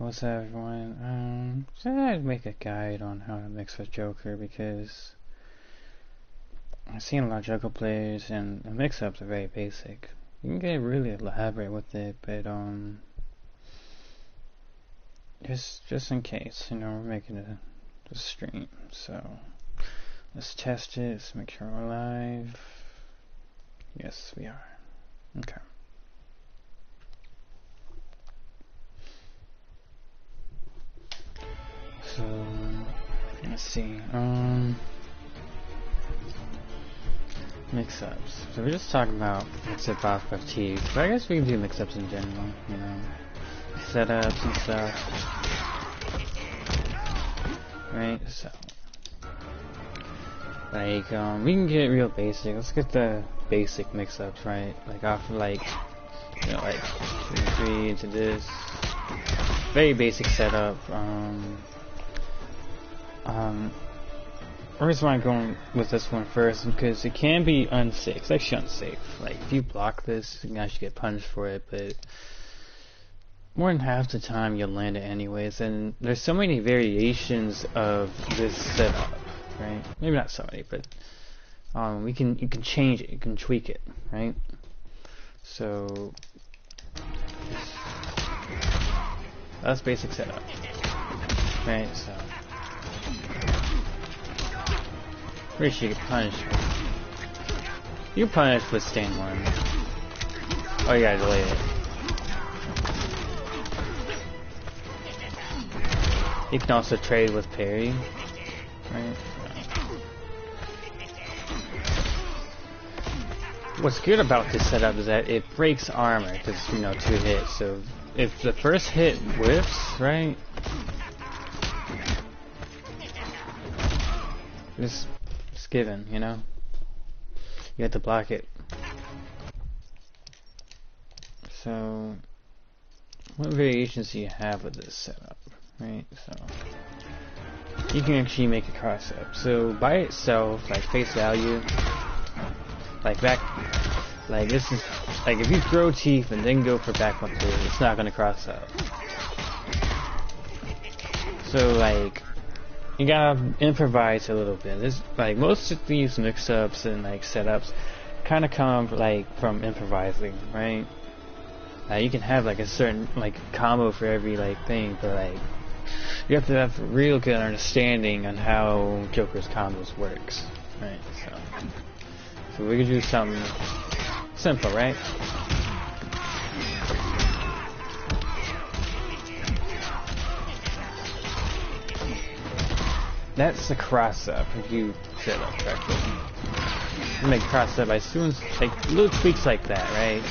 What's up, everyone? I'd make a guide on how to mix with Joker because I've seen a lot of Joker players and the mix-ups are very basic. You can get really elaborate with it, but just in case, you know, we're making a stream, so let's test it. Let's make sure we're live. Yes, we are. Okay. So let's see. Mix-ups. So we're just talking about mix-up off FTs, but I guess we can do mix-ups in general. You know, setups and stuff. Right. So, like, we can get real basic. Let's get the basic mix-ups, right? Like off of like, you know, like 2 and 3 into this. Very basic setup. The reason why I'm going with this one first is because it can be unsafe. It's actually unsafe. Like, if you block this, you can actually get punished for it, but more than half the time you'll land it anyways. And there's so many variations of this setup, right? Maybe not so many, but you can change it, you can tweak it, right? So that's basic setup, right? So pretty sure you can punish. You can punish with stain 1. Oh, you gotta delay it. You can also trade with parry, right? What's good about this setup is that it breaks armor because, you know, 2 hits. So if the first hit whiffs, right? It's given, you know? You have to block it. So what variations do you have with this setup, right? So you can actually make a cross up. So by itself, like face value, like back, like this is like if you throw teeth and then go for back 1 2, it's not gonna cross up. So like you gotta improvise a little bit. This, like, most of these mix-ups and like setups kind of come like from improvising, right? You can have like a certain like combo for every like thing, but like you have to have a real good understanding on how Joker's combos works, right? So we can do something simple, right? That's the cross up if you set up correctly. You make cross up as soon as like little tweaks like that, right?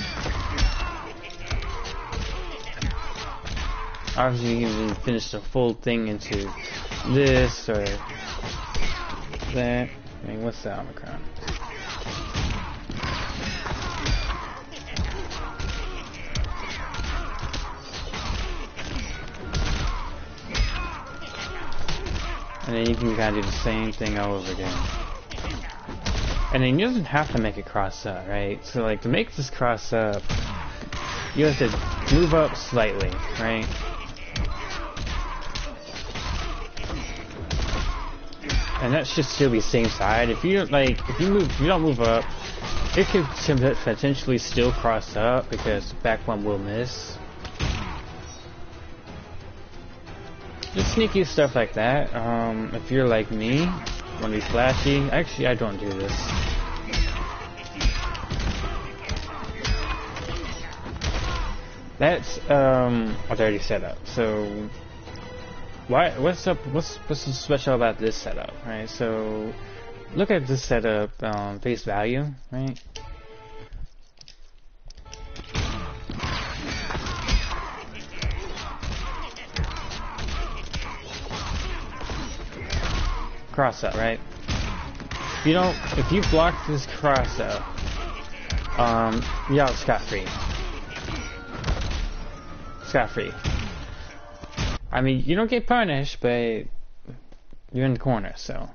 Obviously you can finish the full thing into this or that. I mean, what's the Omicron? And then you can kind of do the same thing all over again. And then you doesn't have to make it cross up, right? So like to make this cross up, you have to move up slightly, right? And that should still be same side. If you like, if you don't move up, it could potentially still cross up because back 1 will miss. Just sneaky stuff like that. If you're like me, want to be flashy. Actually, I don't do this. That's I've already set up. So what's up? What's so special about this setup, right? So look at this setup, face value, right? Cross up, right? If you block this cross up, you're out scot-free. Scot-free. I mean, you don't get punished, but you're in the corner, so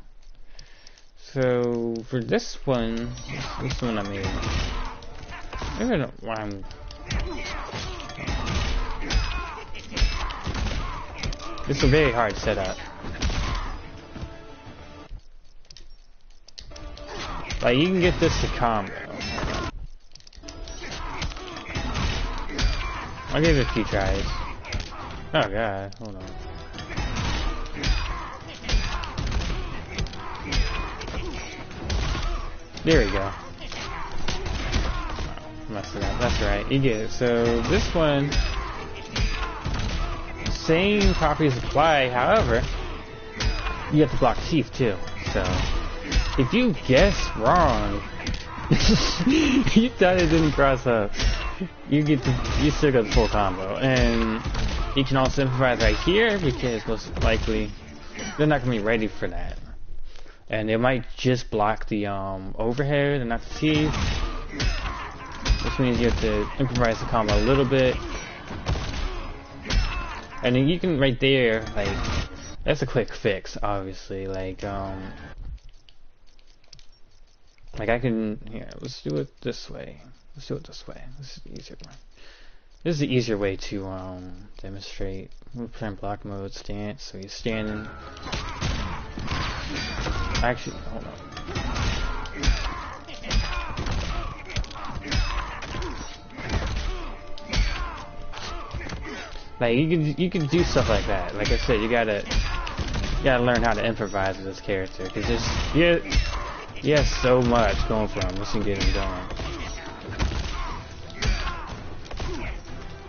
for this one I mean, maybe I don't want It's a very hard setup. Like, you can get this to combo. I'll give it a few tries. Oh god, hold on. There we go. Oh, messed it up. That's right, you get it. So, this one, same properties apply, however, you have to block teeth too. So, if you guess wrong, you thought it didn't cross up, you still get the full combo. And you can also improvise right here because most likely they're not gonna be ready for that, and they might just block the overhead and not the teeth, which means you have to improvise the combo a little bit. And then you can right there, like, that's a quick fix, obviously. Like I can, here, let's do it this way. Let's do it this way. This is the easier one. This is the easier way to demonstrate. We'll put in block mode, stance, so you're standing. Actually, hold on. Like, you can do stuff like that. Like I said, you gotta learn how to improvise with this character, because he has so much going for him once you get him going.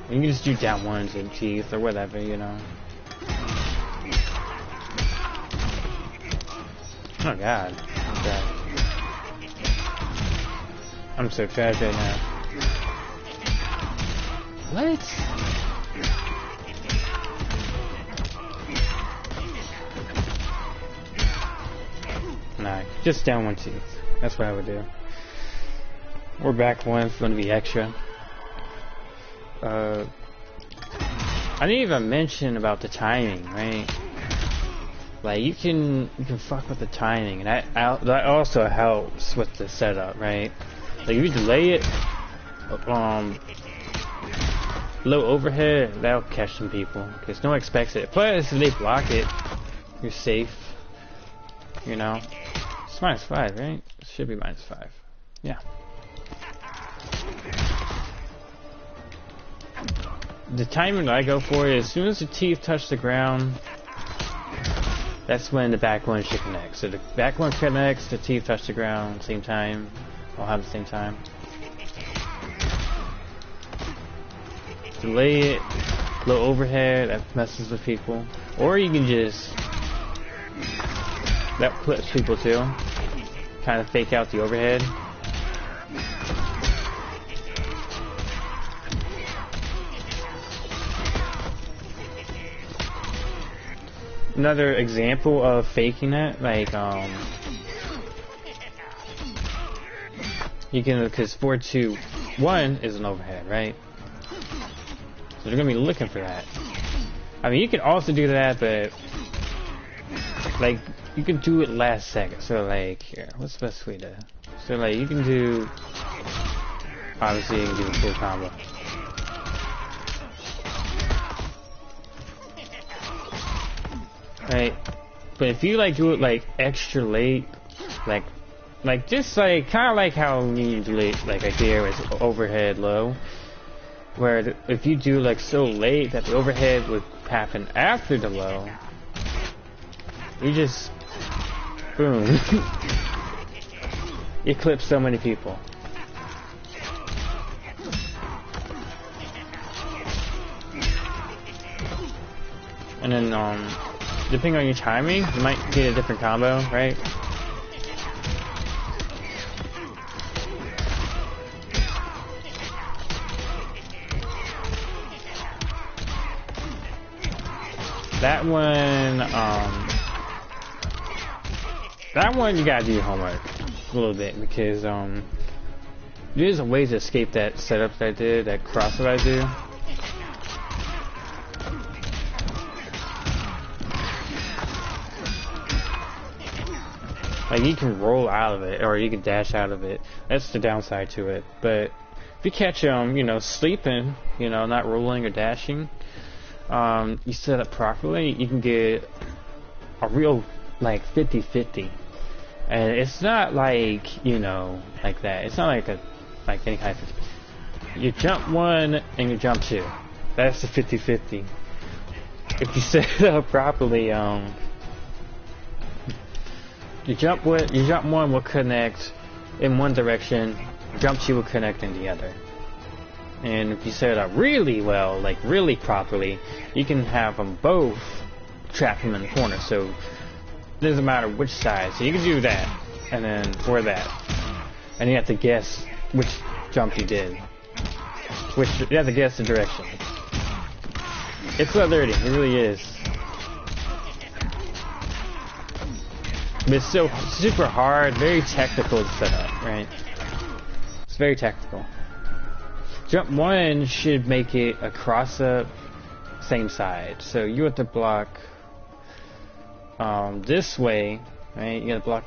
You can just do down ones and teeth or whatever, you know. Oh god. Okay. I'm so trash right now. What? Nah, just down one teeth. That's what I would do. Or back one's going to be extra. I didn't even mention about the timing, right? Like, you can fuck with the timing, and that also helps with the setup, right? Like, if you delay it, low overhead, that'll catch some people, because no one expects it. Plus, if they block it, you're safe, you know? It's -5, right? It should be -5. Yeah. The timing that I go for is as soon as the teeth touch the ground, that's when the back one should connect. So the back one connects, the teeth touch the ground, same time, all have the same time. Delay it, low overhead, that messes with people. Or you can just, that clips people too, kind of fake out the overhead. Another example of faking it, like, you can, because 4-2-1 is an overhead, right? So they're gonna be looking for that. I mean, you can also do that, but, like, you can do it last second. So, like, here, what's the best way to, so, like, you can do, obviously, you can do a full combo. Right, but if you like do it like extra late, like just like kind of like how you do late, like there is overhead low, where if you do like so late that the overhead would happen after the low, you just boom, you clip so many people. And then depending on your timing, you might get a different combo, right? That one you gotta do your homework a little bit, because there's a way to escape that setup that I did, that cross that I do. Like, you can roll out of it, or you can dash out of it. That's the downside to it. But if you catch them, you know, sleeping, you know, not rolling or dashing, you set up properly, you can get a real like 50-50. And it's not like, you know, like that. It's not like any kind of, you jump 1 and you jump 2. That's the 50-50. If you set it up properly, you jump 1 will connect in one direction, jump 2 will connect in the other. And if you set it up really well, like really properly, you can have them both trap him in the corner. So it doesn't matter which side. So you can do that, and then or that, and you have to guess which jump you did. Which you have to guess the direction. It's so dirty. It really is. But it's so super hard, very technical to set up, right? It's very technical. Jump 1 should make it a cross up, same side. So you have to block this way, right? You gotta block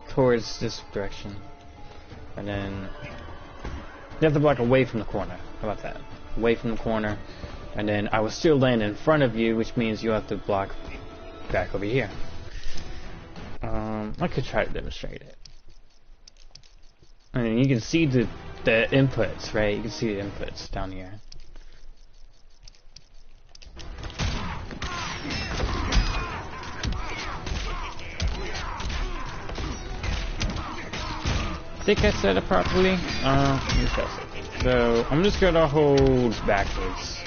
towards this direction, and then you have to block away from the corner. How about that? Away from the corner, and then I will still land in front of you, which means you have to block back over here. I could try to demonstrate it. And you can see the inputs, right? You can see the inputs down here. I think I set it properly. Let me test it. So I'm just gonna hold backwards.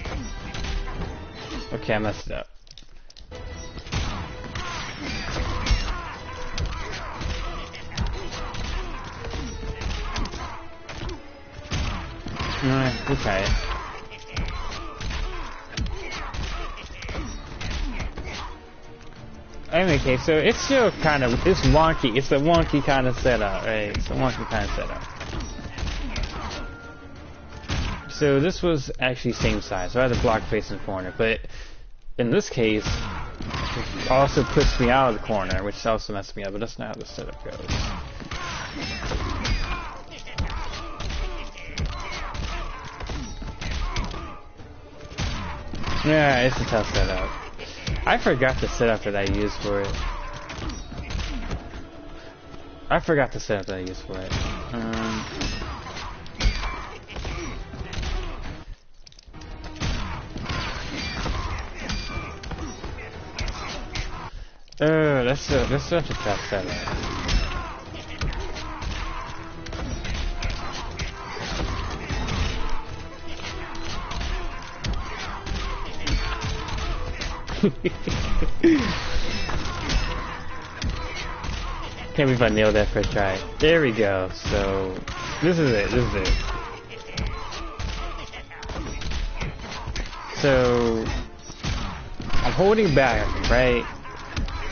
Okay, I messed it up. Okay. Okay, so it's still kind of, it's wonky. It's a wonky kind of setup, right? It's a wonky kind of setup. So this was actually same size, so I had to block facing the corner, but in this case, it also puts me out of the corner, which also messed me up, but that's not how the setup goes. Yeah, it's a tough setup. I forgot the setup that I used for it. I forgot the setup that I used for it. Oh, that's such a tough setup. Can't believe if I nailed that first try. There we go. So this is it. This is it. So I'm holding back, right?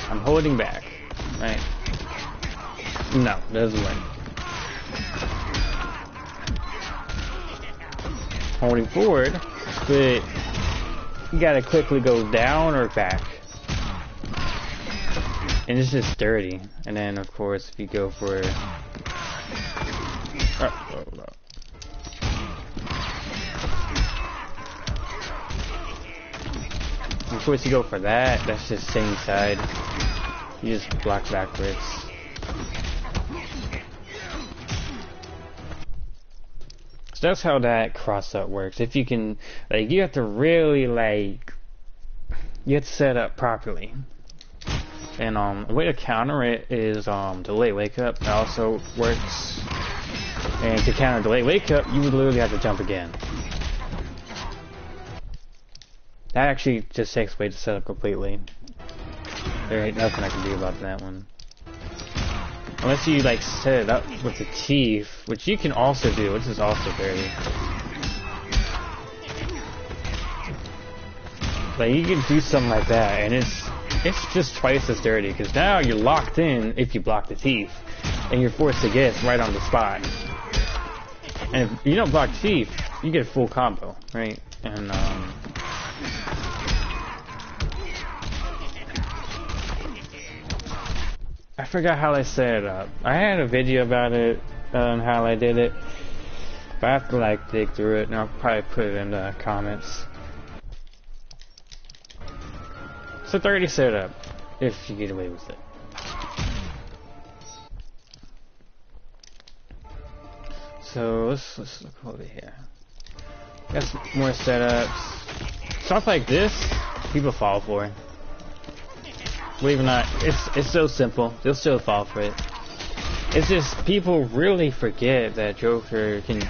I'm holding back, right? No, that doesn't work. Holding forward, but you gotta quickly go down or back. And it's just dirty. And then of course if you go for of course you go for that, that's just same side. You just block backwards. So that's how that cross up works. If you can, like, you have to really, like, you have to set up properly. And a way to counter it is delay wake up. That also works. And to counter delay wake up, you would literally have to jump again. That actually just takes away the setup completely. There ain't nothing I can do about that one. Unless you like set it up with the teeth, which you can also do, which is also dirty. Like you can do something like that, and it's just twice as dirty, because now you're locked in if you block the teeth, and you're forced to guess right on the spot. And if you don't block teeth, you get a full combo, right? And I forgot how I set it up. I had a video about it, on how I did it, but I have to like dig through it, and I'll probably put it in the comments. a 30 setup, if you get away with it. So let's look over here. Got some more setups. Stuff like this, people fall for. Believe it or not, it's so simple. They'll still fall for it. It's just people really forget that Joker can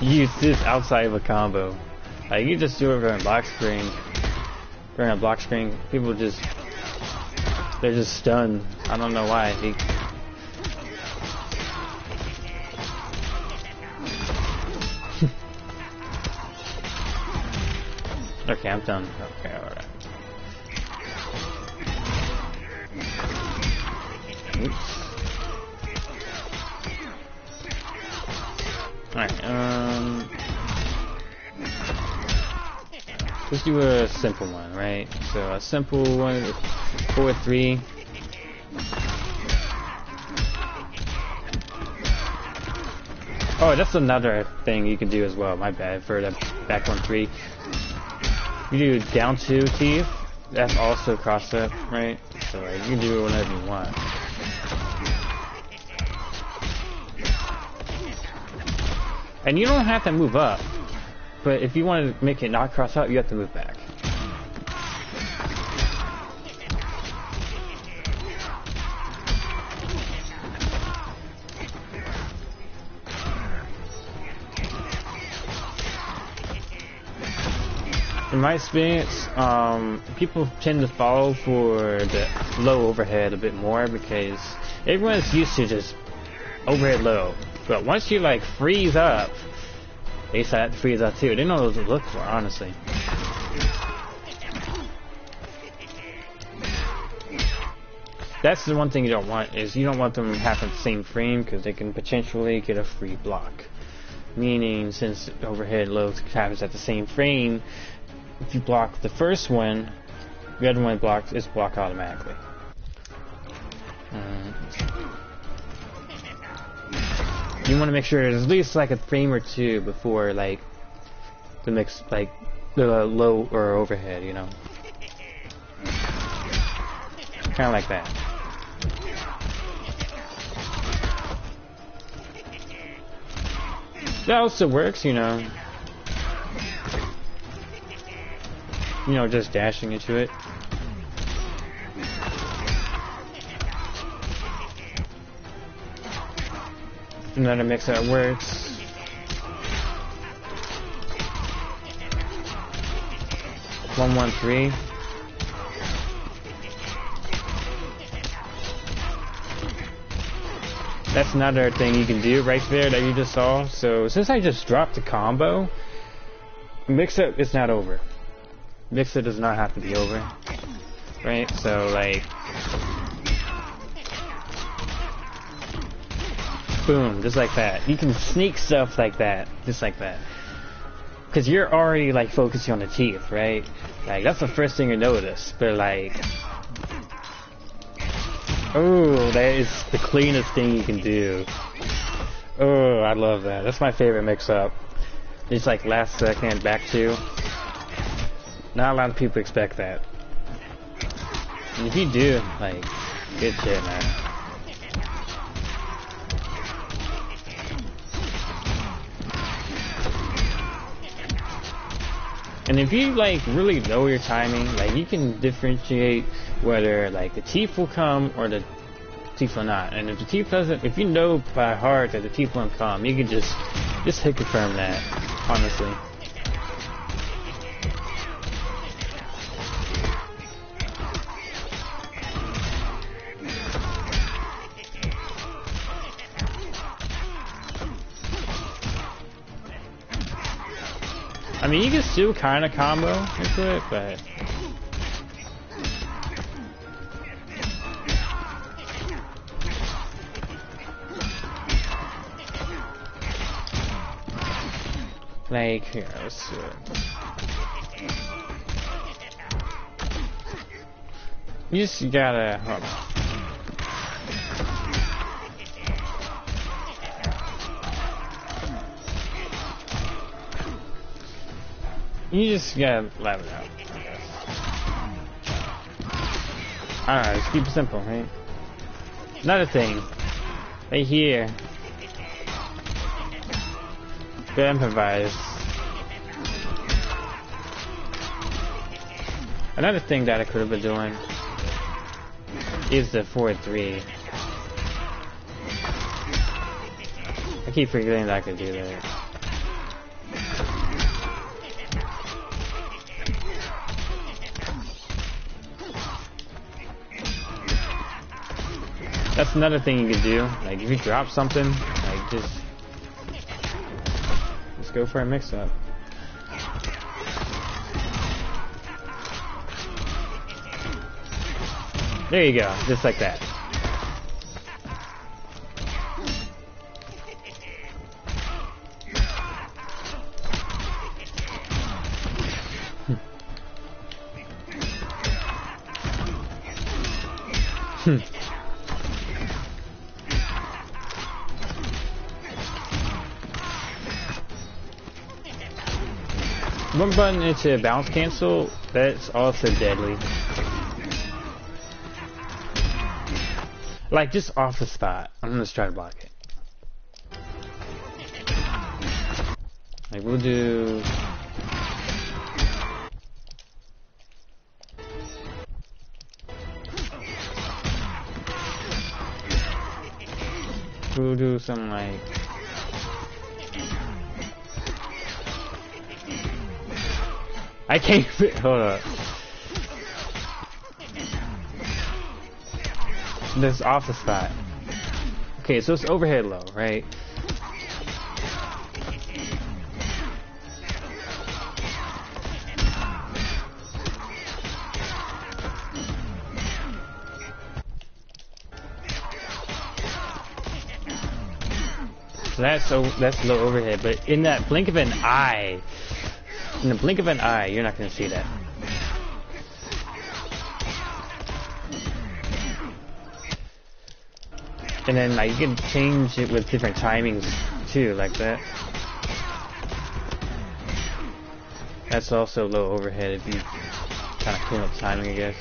use this outside of a combo. Like you just do it during block screen. During a block screen, people they're just stunned. I don't know why. Okay, I'm done. Okay, alright. Oops. Alright, let's do a simple one, right? So a simple one, 4-3. Oh, that's another thing you can do as well. My bad for the back 1-3. You do down 2 teeth. That's also cross up, right? So like, you can do it whenever you want. And you don't have to move up. But if you want to make it not cross up, you have to move back. In my experience, people tend to fall for the low overhead a bit more because everyone's used to just overhead low. But once you like freeze up, they start to freeze up too. They don't know what to look for, honestly. That's the one thing you don't want, is you don't want them having the same frame because they can potentially get a free block. Meaning, since overhead low happens at the same frame, if you block the first one, the other one is blocked automatically. You want to make sure there's at least like a frame or two before like the mix, like the low or overhead, you know, kind of like that. That also works, you know, just dashing into it. Another mix that works. One, 1, 3. That's another thing you can do right there that you just saw. So since I just dropped the combo, mix-up is not over. Mix-up does not have to be over, right? So like, boom, just like that. You can sneak stuff like that, just like that. Because you're already like focusing on the teeth, right? Like that's the first thing you notice. But like, oh, that is the cleanest thing you can do. Oh, I love that. That's my favorite mix-up. It's like last second, back 2. Not a lot of people expect that. And if you do, like, good shit, man. And if you like really know your timing, like you can differentiate whether like the teeth will come or the teeth will not. And if the teeth doesn't, if you know by heart that the teeth won't come, you can just hit confirm that, honestly. I mean, you can still kind of combo into it, but like here, let's see. You just gotta hold on. You just gotta let it out, I guess. Alright, let's keep it simple, right? Another thing. Right here. Go improvise. Another thing that I could have been doing is the 4-3. I keep forgetting that I could do that. That's another thing you could do. Like if you drop something, like just go for a mix-up. There you go, just like that. One button into bounce cancel, that's also deadly. Like just off the spot. I'm gonna try to block it. Like we'll do something like I can't fit. Hold up. This off the spot. Okay, so it's overhead low, right? So that's low overhead, but in that blink of an eye. In the blink of an eye, you're not going to see that. And then like, you can change it with different timings too, like that. That's also low overhead if you kind of clean up timing, I guess.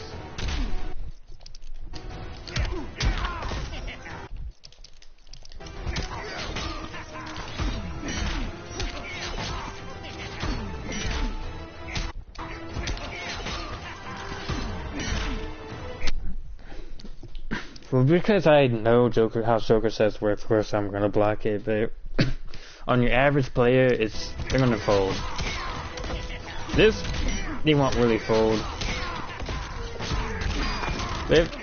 Well, because I know how Joker sets work, of course I'm gonna block it, but on your average player, they're gonna fold. This, they won't really fold. But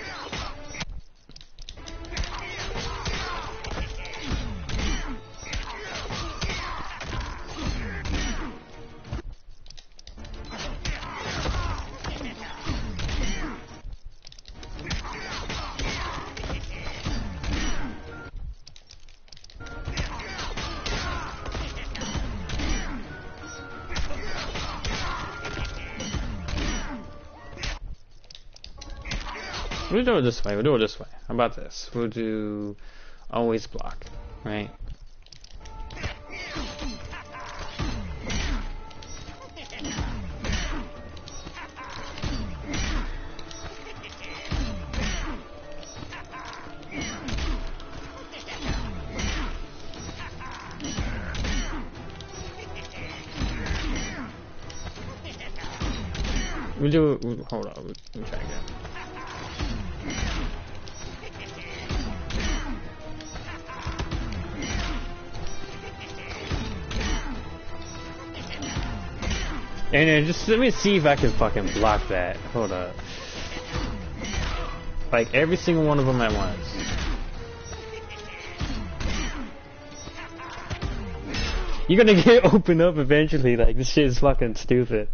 we'll do it this way. How about this? We'll do always block, right? Hold on, we'll try again. And then just let me see if I can fucking block that. Hold up. Like every single one of them at once. You're gonna get opened up eventually. Like this shit is fucking stupid.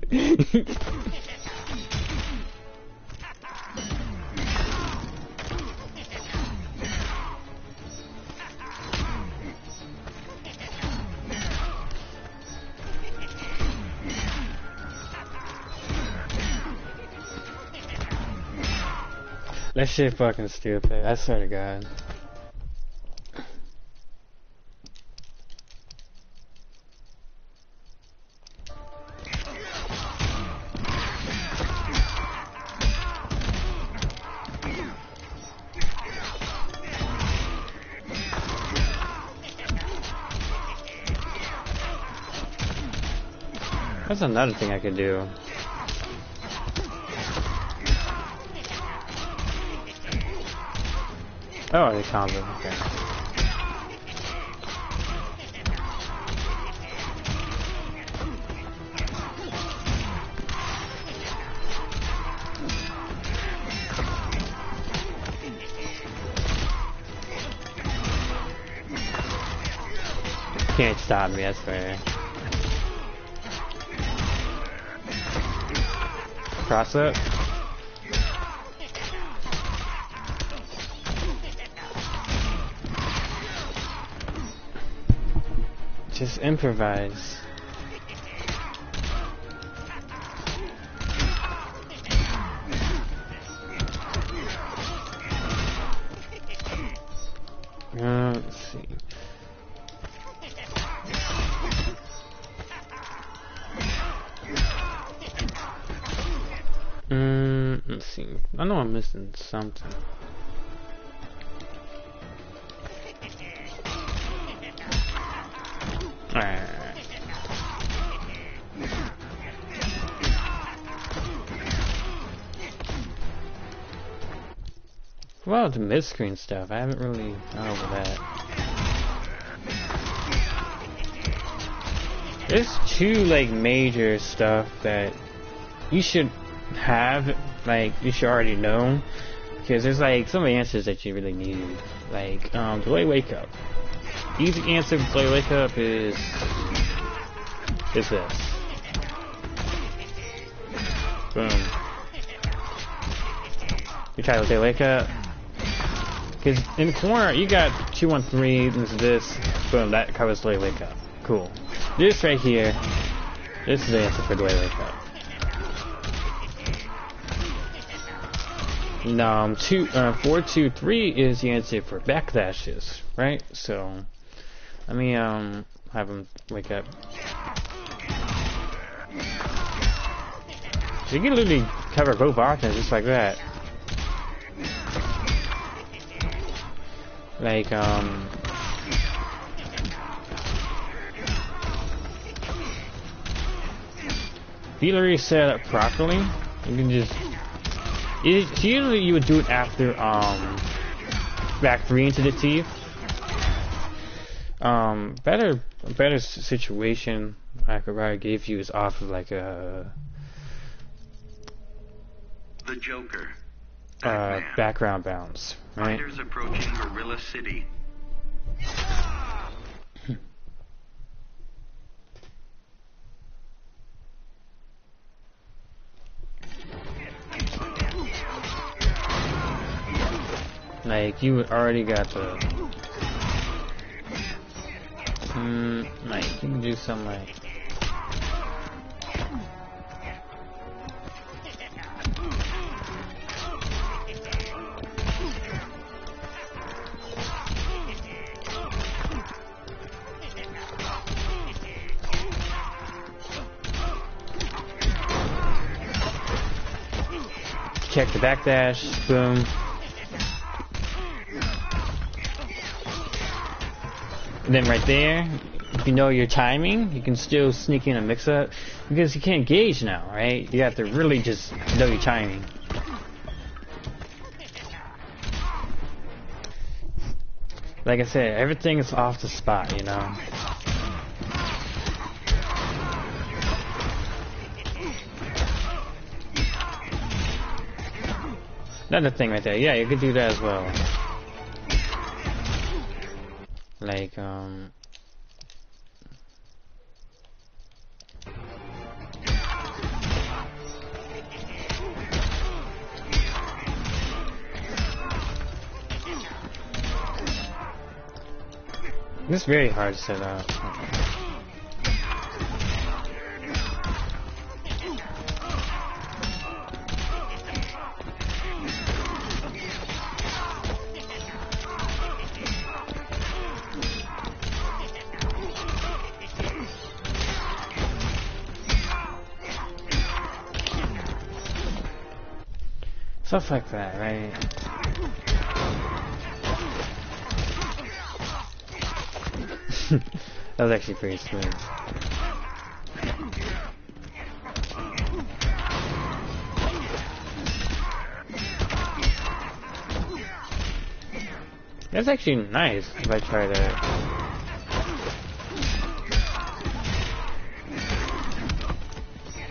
That shit fucking stupid, I swear to God. That's another thing I could do. Oh, the combo. Okay. Can't stop me, that's fair. Cross up. Just improvise. Let's see. Let's see. I know I'm missing something. Alright. Well, the mid-screen stuff, I haven't really gone over that. There's two, like, major stuff that you should have, like, you should already know. Because there's, like, some answers that you really need. Like, delay wake up. Easy answer for delay wake up is this. Boom. You try to delay wake up. Because in the corner, you got 213, this, boom, that covers delay wake up. Cool. This right here, this is the answer for delay wake up. Now, 423 is the answer for backdashes, right? So, let me have him wake up. So you can literally cover both options just like that. Like, if you literally set it up properly, you can just... Usually you would do it after, back 3 into the teeth. Better situation I could probably give you is off of like a... The Joker. Background bounce, right? Fighters approaching Gorilla City. Like, you already got the... like, you can do something like... Check the backdash, boom. And then right there, if you know your timing, you can still sneak in a mix-up. Because you can't gauge now, right? You have to really just know your timing. Like I said, everything is off the spot, you know? Another thing right there. Yeah, you could do that as well. Like, this is very hard to set up. Stuff like that, right? That was actually pretty smooth. That's actually nice if I try that.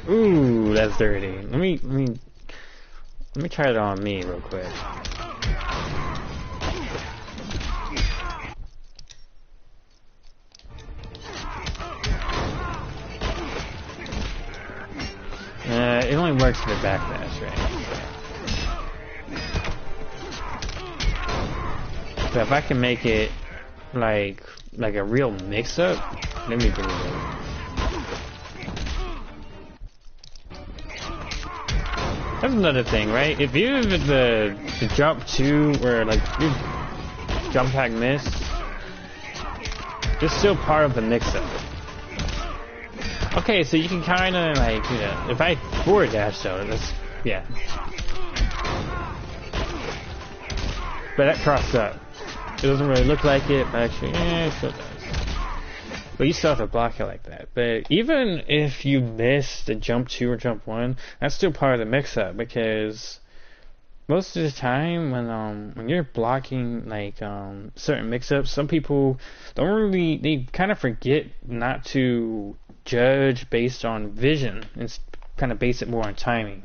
Ooh, that's dirty. Let me try it on me real quick. It only works for the backdash, right? So if I can make it like a real mix-up, let me do it. That's another thing, right? If you the jump 2 where like you jump hack miss, it's still part of the mix-up. Okay, so you can kind of like, you know, if I forward dash though, that's, yeah. But that crossed up. It doesn't really look like it, but actually, it still does. But you still have to block it like that. But even if you miss the jump 2 or jump 1, that's still part of the mix-up, because most of the time when you're blocking like certain mix-ups, some people don't really, they kind of forget not to judge based on vision and kind of base it more on timing,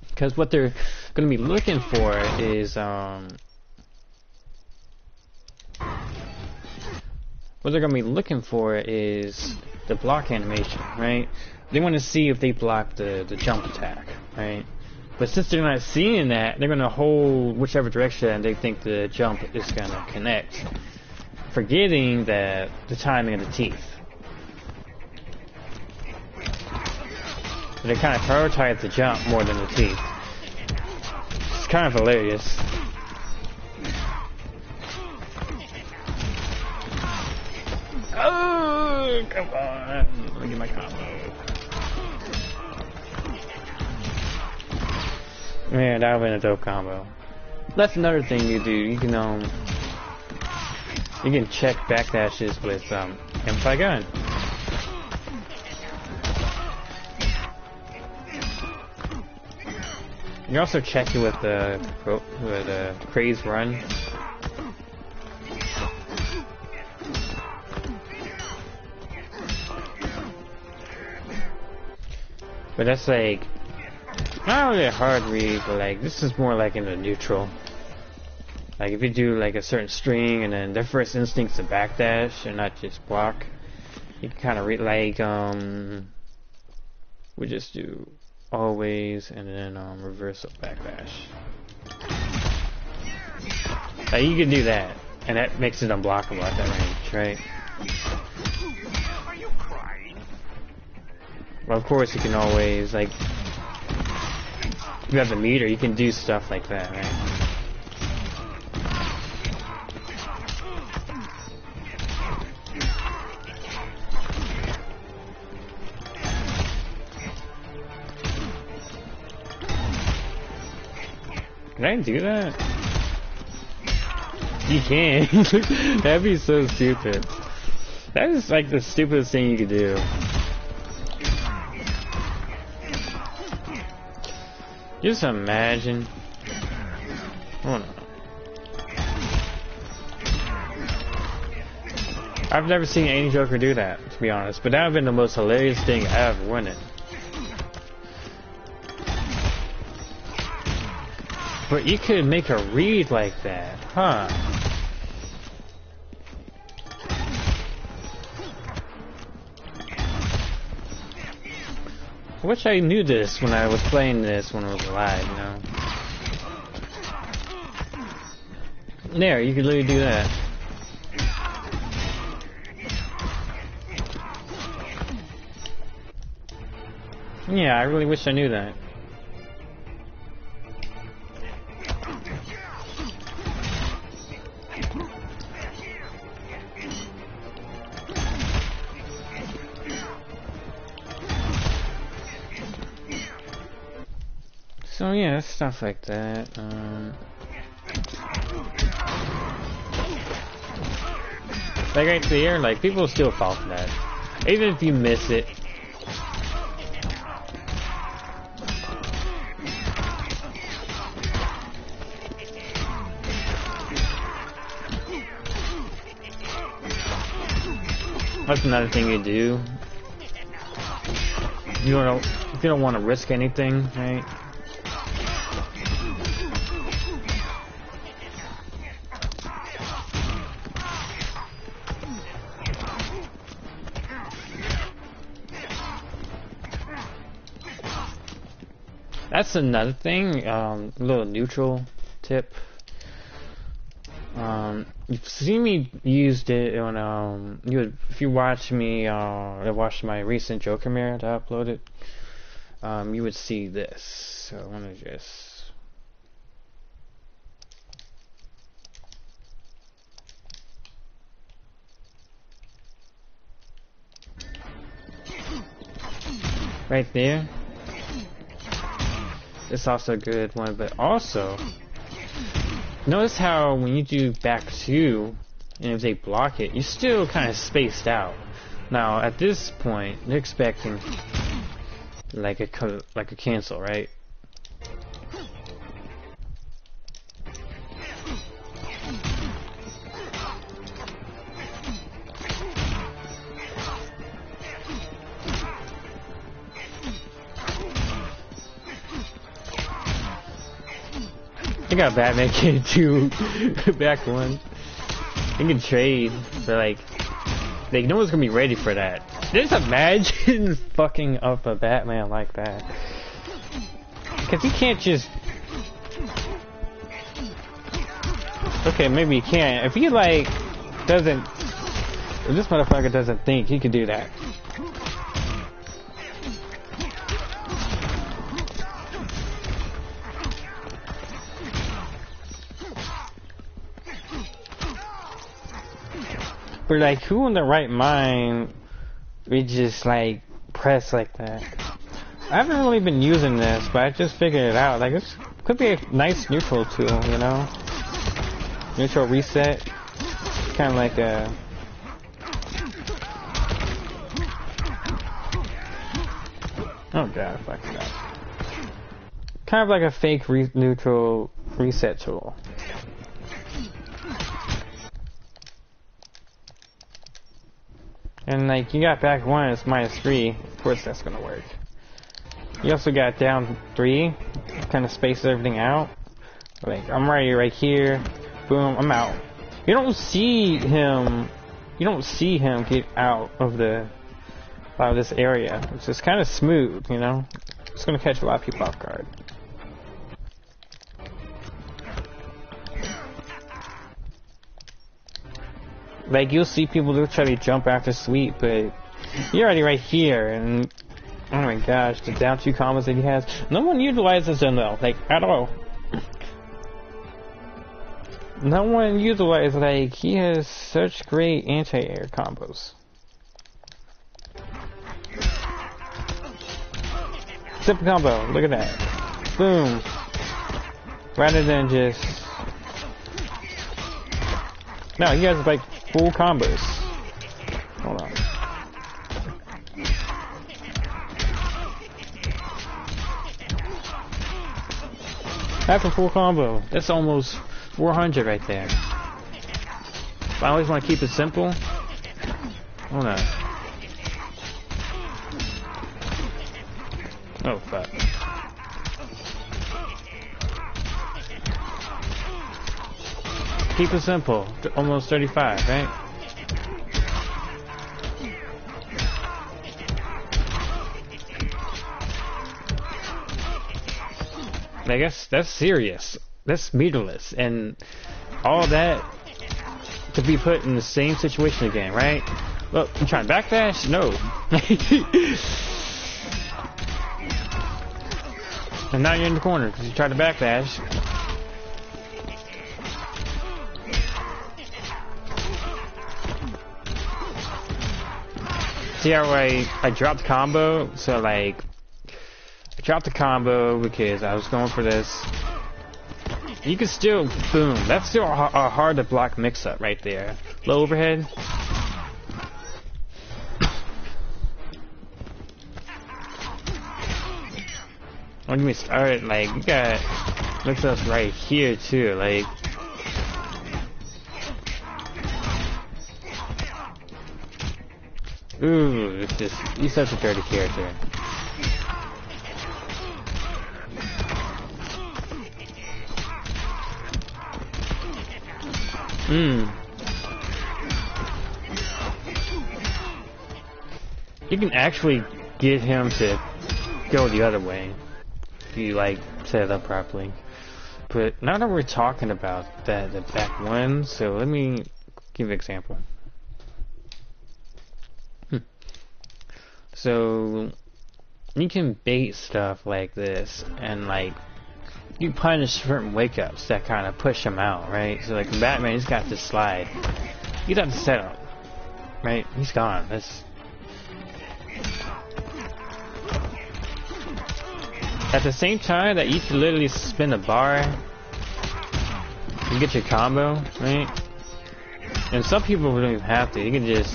because what they're going to be looking for is the block animation, right? They want to see if they block the jump attack, right? But since they're not seeing that, they're going to hold whichever direction they think the jump is going to connect, forgetting that the timing of the teeth. They kind of prioritize the jump more than the teeth. It's kind of hilarious. Oh, come on. Let me get my combo. Man, that would've been a dope combo. That's another thing you do. You can check backdashes with Amplify Gun. You also check it with the Craze Run. But that's like not really a hard read, but like this is more like in the neutral. Like if you do like a certain string and then their first instinct's to backdash and not just block, you can kind of read like we just do always and then reversal backdash. Like you can do that, and that makes it unblockable at that range, right? Are you crying? Well, of course you can always, like, if you have the meter, you can do stuff like that, right? Can I do that? You can. That'd be so stupid. That is like the stupidest thing you could do. Just imagine. Oh no. I've never seen any Joker do that, to be honest. But that would have been the most hilarious thing ever, wouldn't it? But you could make a read like that, huh? I wish I knew this when I was playing this when I was alive, you know? There, you could literally do that. Yeah, I really wish I knew that. So yeah, stuff like that. Like right there, like people still fall for that, even if you miss it. That's another thing you do. You don't, if you don't want to risk anything, right? That's another thing, a little neutral tip. You've seen me used it on, if you watch me, watch my recent Joker mirror that I uploaded, you would see this. So I want to just... Right there. It's also a good one, but also notice how when you do back two and if they block it, you're still kind of spaced out. Now at this point, they're expecting like a cancel, right? I got Batman Kid 2 back one. You can trade, but like no one's gonna be ready for that. Just imagine fucking up a Batman like that. Because you can't just... Okay, maybe you can. If he like doesn't... If this motherfucker doesn't think, he can do that. But like, who in their right mind would just like press like that? I haven't really been using this, but I just figured it out. Like, this could be a nice neutral tool, you know? Neutral reset. Kind of like a... Oh god, fuck that. Kind of like a fake neutral reset tool. And like, you got back one, it's -3. Of course that's gonna work. You also got down 3, kind of spaces everything out. Like, I'm right here, boom, I'm out. You don't see him get out of this area. It's just kind of smooth, you know? It's gonna catch a lot of people off guard. Like, you'll see people do try to jump after sweep, but you're already right here, and oh my gosh, the down 2 combos that he has. No one utilizes them though, like, at all. No one utilizes, like, he has such great anti-air combos. Simple combo, look at that. Boom. Rather than just... No, he has like full combos. Hold on. That's a full combo. That's almost 400 right there. I always want to keep it simple. Hold on. Oh fuck. Keep it simple. Almost 35, right? I guess that's serious. That's meterless, and all that to be put in the same situation again, right? Look, you trying to backdash? No. And now you're in the corner because you tried to backdash. See how I dropped combo? So like, I dropped the combo because I was going for this. You can still, boom, that's still a hard to block mix-up right there. Low overhead. Don't get me started, like, you got mix-ups right here too, like. Ooh, it's just, he's such a dirty character. You can actually get him to go the other way if you like set it up properly. But now that we're talking about that, the back one, so let me give an example. So you can bait stuff like this, and like you punish certain wake-ups that kind of push him out, right? So like Batman, he's got this slide. He's got the setup, right? He's gone. That's at the same time that you can literally spin a bar and get your combo, right? And some people don't even have to. You can just,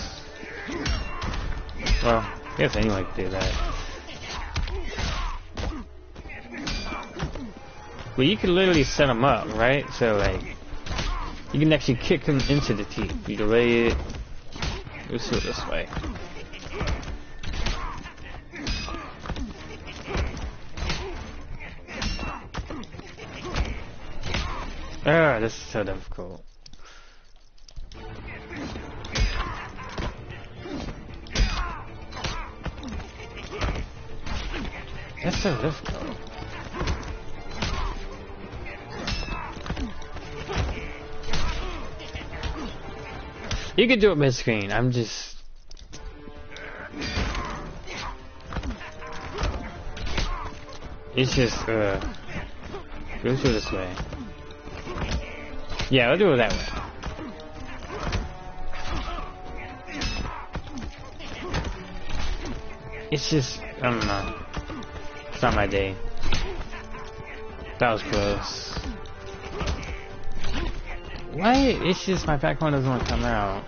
well, I guess anyone can do that. Well, you can literally set them up, right? So, like, you can actually kick them into the teeth. You delay it. Let's do it this way. Ah, this is so difficult. That's so difficult. You can do it mid-screen, I'm just... It's just, go through this way. Yeah, I'll do it that way. It's just, I don't know. It's not my day. That was close. Why? It's just my back one doesn't want to come out.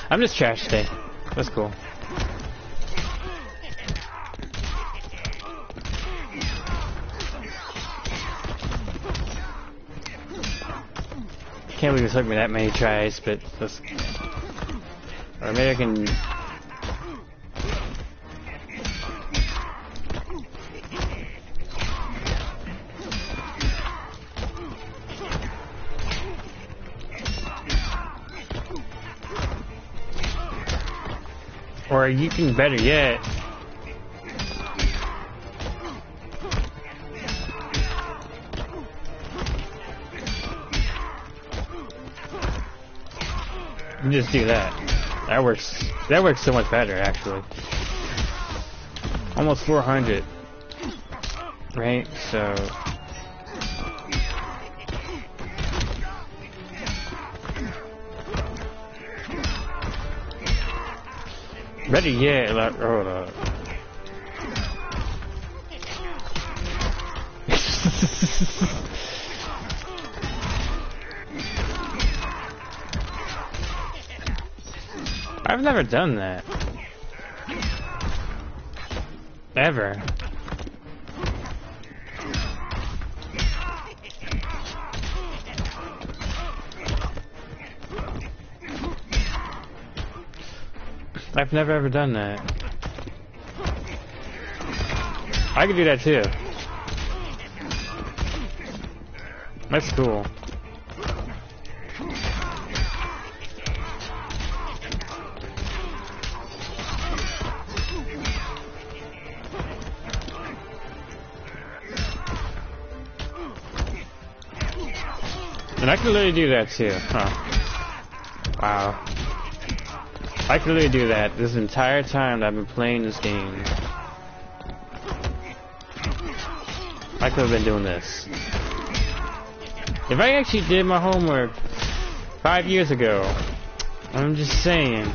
I'm just trash today. That's cool. Can't believe it took me that many tries, but that's... Or maybe I can... Or you can, better yet, you just do that. That works so much better, actually. Almost 400, right? So better yet, like, hold up. I've never done that. Ever. I've never ever done that. I could do that too. That's cool. And I can literally do that too. Huh. Wow. I could literally do that this entire time that I've been playing this game. I could have been doing this. If I actually did my homework 5 years ago, I'm just saying.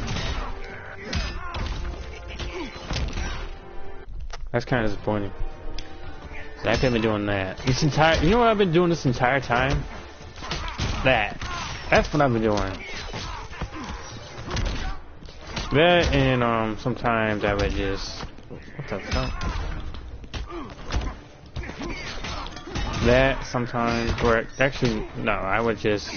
That's kind of disappointing. I could have been doing that. You know what I've been doing this entire time? That's what I've been doing. That and sometimes I would just, what the fuck? That sometimes, or actually no, I would just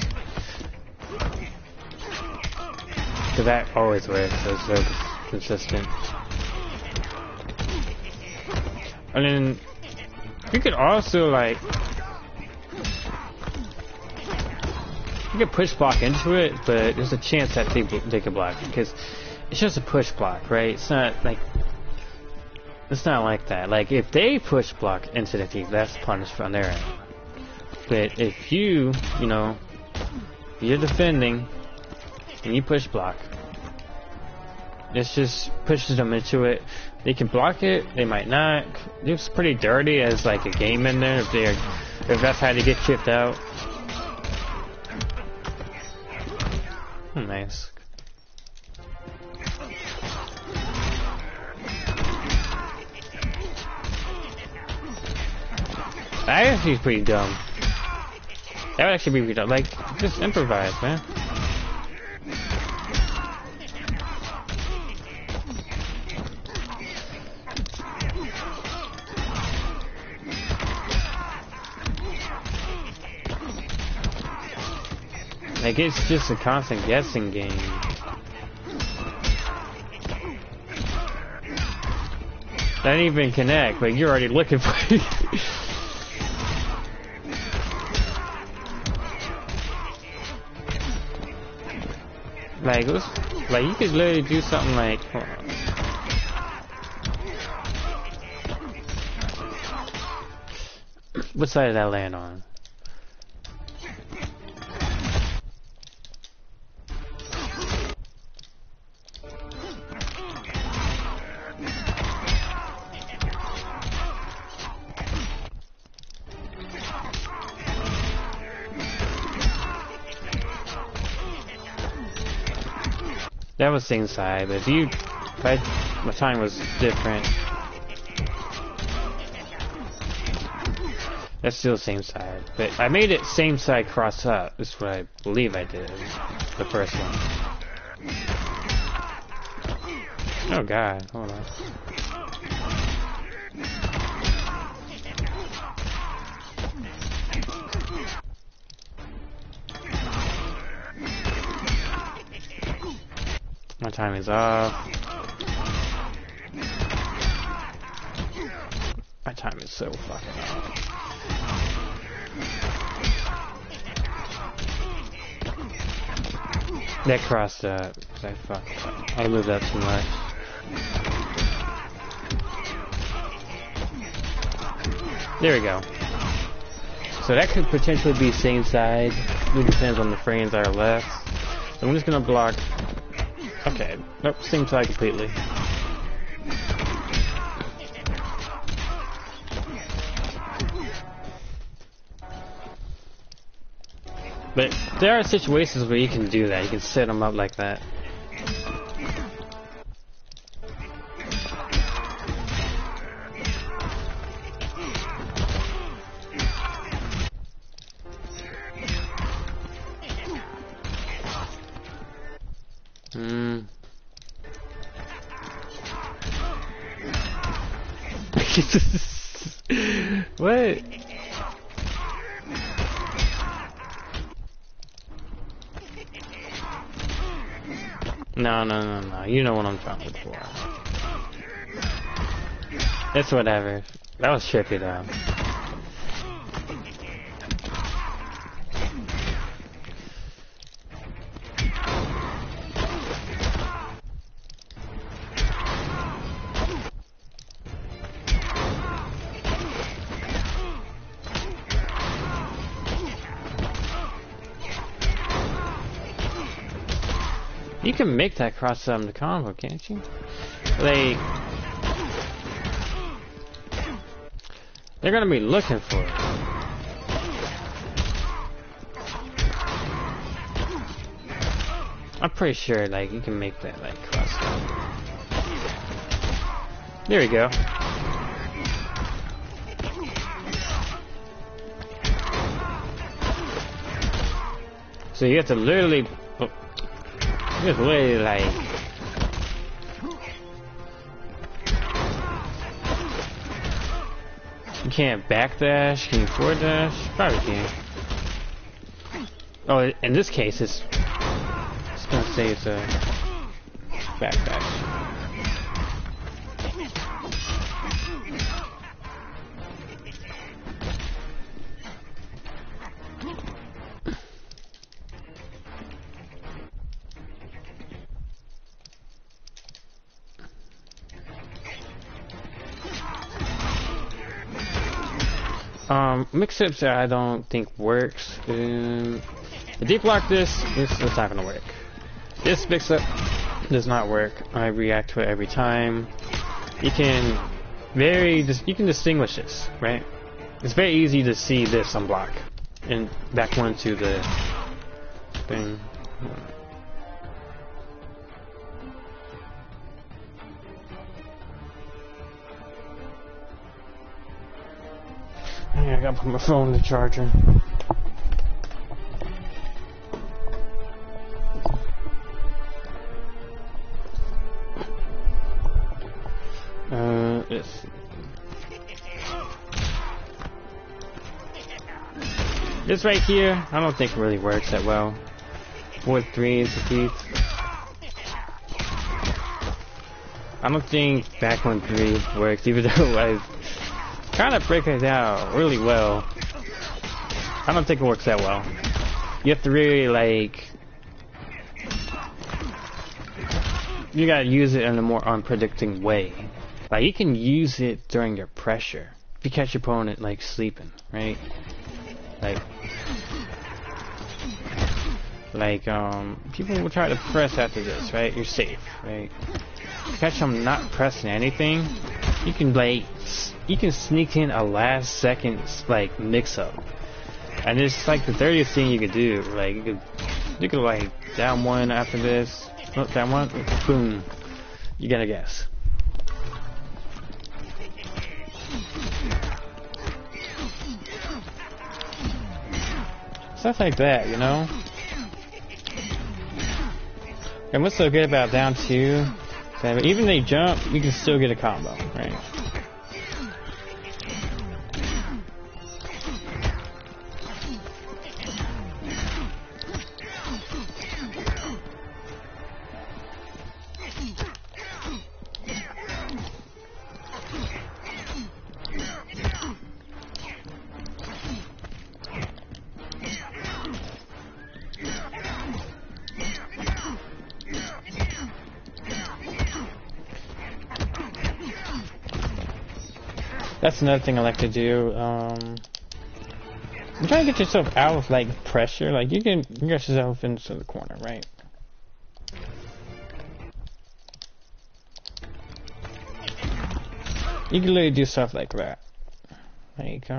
Cause that always works, so it's so consistent. And then you could also like you could push block into it, but there's a chance that they could block because it's just a push block, right? It's not like that. Like if they push block into the team, that's punished on their end. But if you're defending and you push block, it just pushes them into it. They can block it, they might not. It's pretty dirty as like a game in there if that's how they get chipped out. Nice. That actually is pretty dumb. That would actually be pretty dumb. Like, just improvise, man. Like, it's just a constant guessing game. That didn't even connect, but you're already looking for it. Like, you could literally do something like, hold on. What side did that land on? That was same side, but my time was different. That's still the same side, but I made it same side cross up. That's what I believe I did. The first one. Oh god, hold on. My time is off. My time is so fucking off. That crossed up. I fucked up. I moved up too much. There we go. So that could potentially be same side. It depends on the frames that are left. So I'm just gonna block. Okay, nope, same side completely. But there are situations where you can do that. You can set them up like that. What? No. You know what I'm trying for. It's whatever. That was trippy though. You can make that cross the combo, can't you? They're gonna be looking for it. I'm pretty sure like you can make that like cross up. There we go. So you have to literally just literally like you can't backdash, can you forward dash? Probably can. Oh, in this case it's gonna say it's a backdash. Mix-ups that I don't think works. The deep lock this is not gonna work. This mix-up does not work. I react to it every time. You can distinguish this, right? It's very easy to see this on block and back one to the thing. Yeah, I gotta put my phone in the charger. This right here, I don't think really works that well. 4-3 is the teeth. I don't think back 1-3 works, even though I've kind of break it out really well. I don't think it works that well. You have to really like, you gotta use it in a more unpredicting way. Like you can use it during your pressure. If you catch your opponent like sleeping, right? Like people will try to press after this, right? You're safe, right? Catch them not pressing anything, you can sneak in a last second like mix up, and it's like the dirtiest thing you could do. Like you could like down one after this, down one, boom, you gotta guess. Stuff like that, you know. And what's so good about down two? That even if they jump, you can still get a combo, right? That's another thing I like to do. I'm trying to get yourself out of like pressure. Like you can get yourself into the corner, right? You can literally do stuff like that. Like I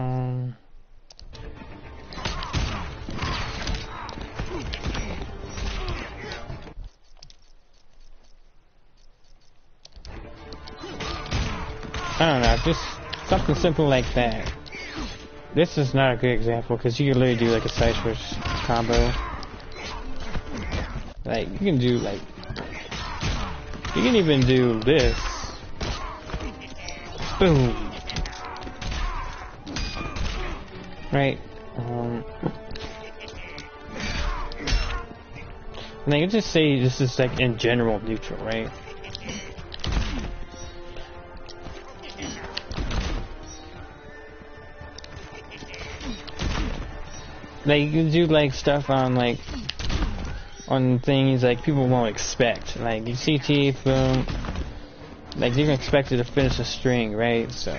don't know, just something simple like that. This is not a good example because you can literally do like a side switch combo. Like you can do like, you can even do this. Boom. Right. And I can just say this is like in general neutral, right? Like you can do like stuff on like on things like people won't expect. Like you see teeth, boom. Like you can expect it to finish a string, right? So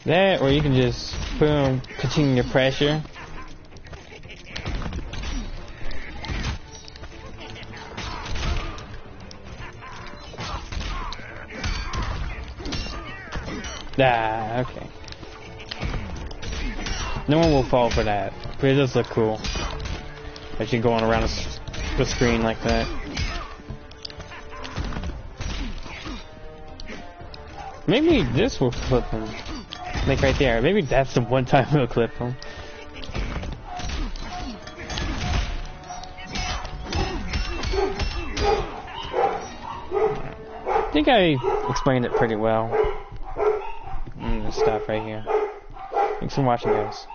that, or you can just boom, continue your pressure. Ah, okay. No one will fall for that, but it does look cool. Actually going around the screen like that. Maybe this will clip him. Like right there. Maybe that's the one time it'll clip him. I think I explained it pretty well. I'm gonna stop right here. Thanks for watching, guys.